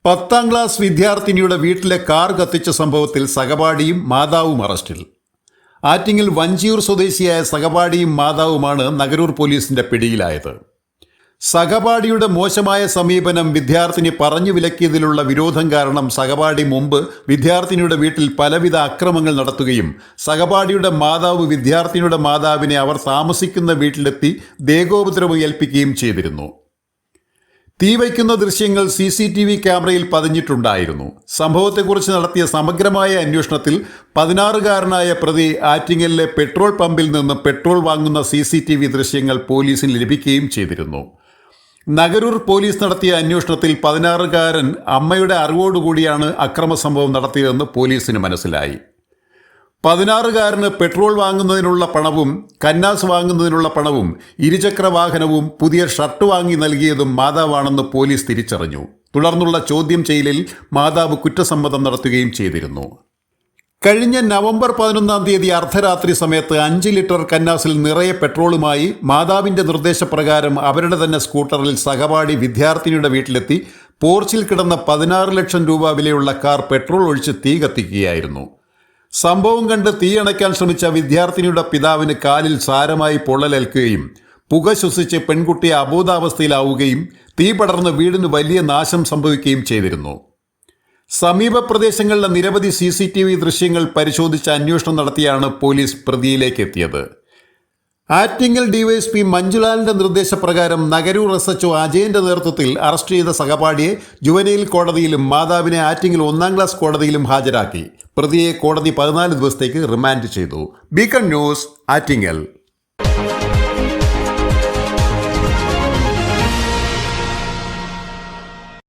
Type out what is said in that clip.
10ാം class വിദ്യാർത്ഥിനിയുടെ വീട്ടിലെ car കത്തിച്ച സംഭവത്തിൽ സഹപാഠിയും മാതാവും അറസ്റ്റിൽ. ആറ്റിങ്ങൽ വഞ്ചിയൂർ സ്വദേശിയായ സഹപാഠിയും മാതാവുമാണ് നഗരൂർ പോലീസിന്റെ പിടിയിലായത്. സഹപാഠിയുടെ മോശമായ സമീപനം വിദ്യാർത്ഥിനി പറഞ്ഞു വിലക്കിയതിലുള്ള വിരോധം കാരണം സഹപാഠി മുമ്പ് വിദ്യാർത്ഥിനിയുടെ വീട്ടിൽ പലവിധ അക്രമങ്ങൾ നടത്തുകയും സഹപാഠിയുടെ മാതാവ് വിദ്യാർത്ഥിനിയുടെ മാതാവിനെ അവർ താമസിക്കുന്ന വീട്ടിലെത്തി ദേഹോപദ്രവം ഏൽപ്പിക്കുകയും ചെയ്തിരുന്നു. തീവയ്ക്കുന്ന ദൃശ്യങ്ങൾ CCTV ക്യാമറയിൽ പതിഞ്ഞിട്ടുണ്ടായിരുന്നു. സംഭവത്തെക്കുറിച്ച് നടത്തിയ സമഗ്രമായ അന്വേഷണത്തിൽ 16-കാരനായ പ്രതി ആറ്റിങ്ങലിലെ പെട്രോൾ പമ്പിൽ നിന്ന് പെട്രോൾ വാങ്ങുന്ന CCTV ദൃശ്യങ്ങൾ പോലീസിന് ലഭിക്കുകയും ചെയ്തിരുന്നു. നഗരൂർ പോലീസ് നടത്തിയ അന്വേഷണത്തിൽ 16-കാരൻ അമ്മയുടെ അറിവോടുകൂടിയാണ് അക്രമ സംഭവം നടത്തിയതെന്ന് പോലീസിന് മനസ്സിലായി. 16-കാരന് പെട്രോൾ വാങ്ങുന്നതിനുള്ള പണവും കന്നാസ് വാങ്ങുന്നതിനുള്ള പണവും ഇരുചക്ര വാഹനവും പുതിയ ഷർട്ട് വാങ്ങി നൽകിയതും മാതാവാണെന്ന് പോലീസ് തിരിച്ചറിഞ്ഞു. തുടർന്നുള്ള ചോദ്യം ചെയ്യലിൽ മാതാവ് കുറ്റസമ്മതം നടത്തുകയും ചെയ്തിരുന്നു. കഴിഞ്ഞ നവംബർ 11-ാം തീയതി അർദ്ധരാത്രി സമയത്ത് 5 ലിറ്റർ കന്നാസിൽ നിറയെ പെട്രോളുമായി മാതാവിൻ്റെ നിർദ്ദേശപ്രകാരം അവരുടെ തന്നെ സ്കൂട്ടറിൽ സഹപാഠി വിദ്യാർത്ഥിനിയുടെ വീട്ടിലെത്തി പോർച്ചിൽ കിടന്ന 16 ലക്ഷം രൂപ വിലയുള്ള കാർ പെട്രോൾ ഒഴിച്ച് തീ കത്തിക്കുകയായിരുന്നു. സംഭവം കണ്ട് തീയണയ്ക്കാൻ ശ്രമിച്ച വിദ്യാർത്ഥിനിയുടെ പിതാവിന് കാലിൽ സാരമായി പൊള്ളലേൽക്കുകയും പുക ശ്വസിച്ച് പെൺകുട്ടി അബോധാവസ്ഥയിലാവുകയും തീ പടർന്ന് വീടിന് വലിയ നാശം സംഭവിക്കുകയും ചെയ്തിരുന്നു. സമീപ പ്രദേശങ്ങളിലെ നിരവധി CCTV ദൃശ്യങ്ങൾ പരിശോധിച്ച് അന്വേഷണം നടത്തിയാണ് പോലീസ് പ്രതിയിലേക്ക് എത്തിയത്. ആറ്റിങ്ങൽ DYSP മഞ്ജുലാലിന്റെ നിർദ്ദേശപ്രകാരം നഗരൂർ SHO അജയന്റെ നേതൃത്വത്തിൽ അറസ്റ്റ് ചെയ്ത സഹപാഠിയെ ജുവനൈൽ കോടതിയിലും മാതാവിനെ ആറ്റിങ്ങൽ 1ാം ക്ലാസ് കോടതിയിലും ഹാജരാക്കി. പ്രതിയെ കോടതി 14 ദിവസത്തേക്ക് റിമാൻഡ് ചെയ്തു. Beacon news, Attingal.